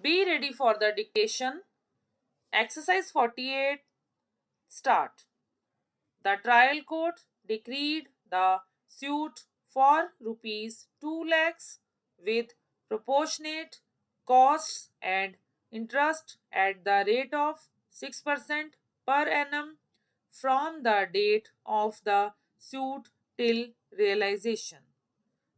Be ready for the dictation. Exercise 48. Start. The trial court decreed the suit for rupees 2 lakhs with proportionate costs and interest at the rate of 6% per annum from the date of the suit till realization.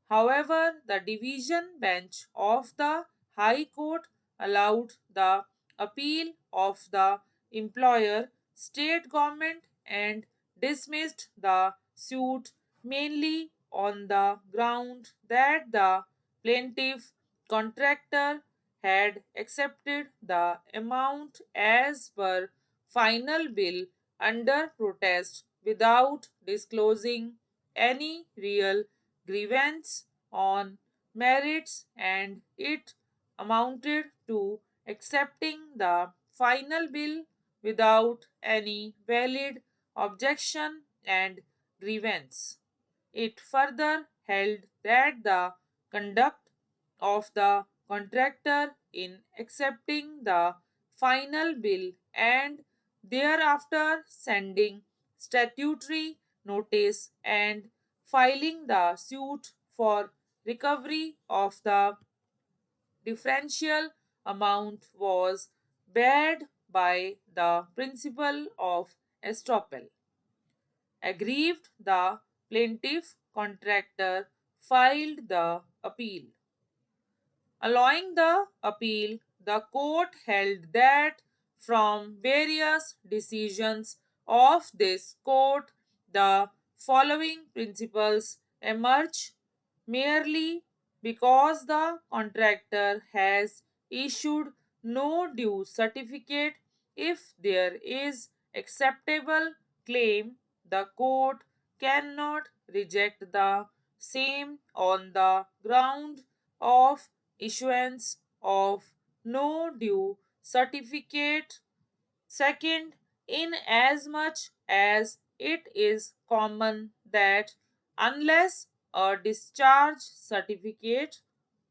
However, the division bench of the High Court allowed the appeal of the employer state government and dismissed the suit mainly on the ground that the plaintiff contractor had accepted the amount as per final bill under protest without disclosing any real grievance on merits, and it amounted to accepting the final bill without any valid objection and grievance. It further held that the conduct of the contractor in accepting the final bill and thereafter sending statutory notice and filing the suit for recovery of the differential amount was barred by the principle of estoppel. Aggrieved, the plaintiff contractor filed the appeal. Allowing the appeal, the court held that from various decisions of this court, the following principles emerge merely because the contractor has issued no due certificate. If there is acceptable claim, the court cannot reject the same on the ground of issuance of no due certificate. Second, inasmuch as it is common that unless a discharge certificate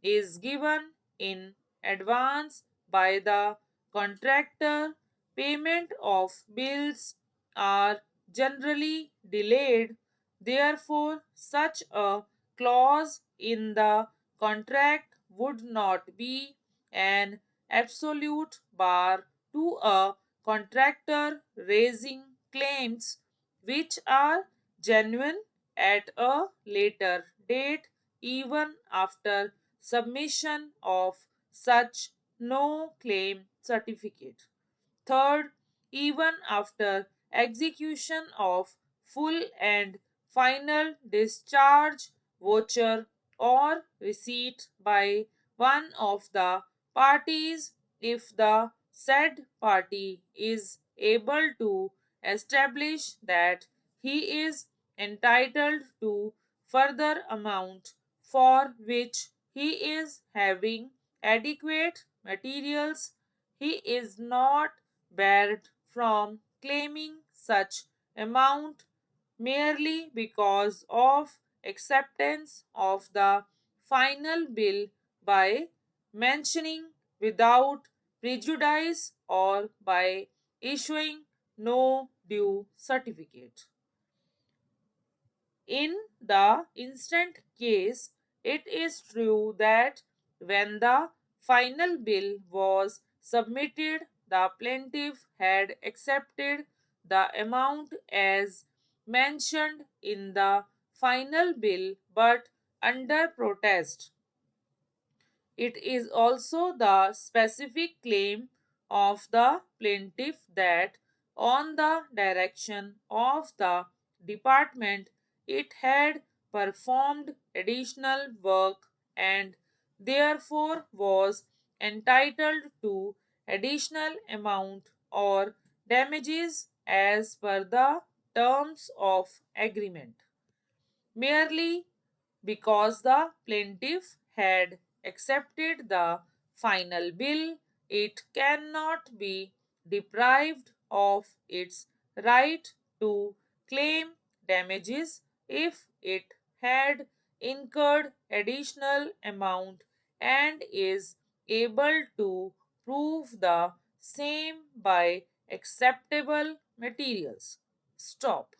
is given in advance by the contractor, payment of bills are generally delayed. Therefore, such a clause in the contract would not be an absolute bar to a contractor raising claims which are genuine at a later date, even after submission of such no claim certificate. Third, even after execution of full and final discharge voucher or receipt by one of the parties, if the said party is able to establish that he is entitled to further amount for which he is having adequate materials, he is not barred from claiming such amount merely because of acceptance of the final bill by mentioning without prejudice or by issuing no due certificate. In the instant case, it is true that when the final bill was submitted, the plaintiff had accepted the amount as mentioned in the final bill, but under protest. It is also the specific claim of the plaintiff that, on the direction of the department, it had performed additional work and therefore was entitled to additional amount or damages as per the terms of agreement. Merely because the plaintiff had accepted the final bill, it cannot be deprived of its right to claim damages if it had incurred additional amount and is able to prove the same by acceptable materials. Stop.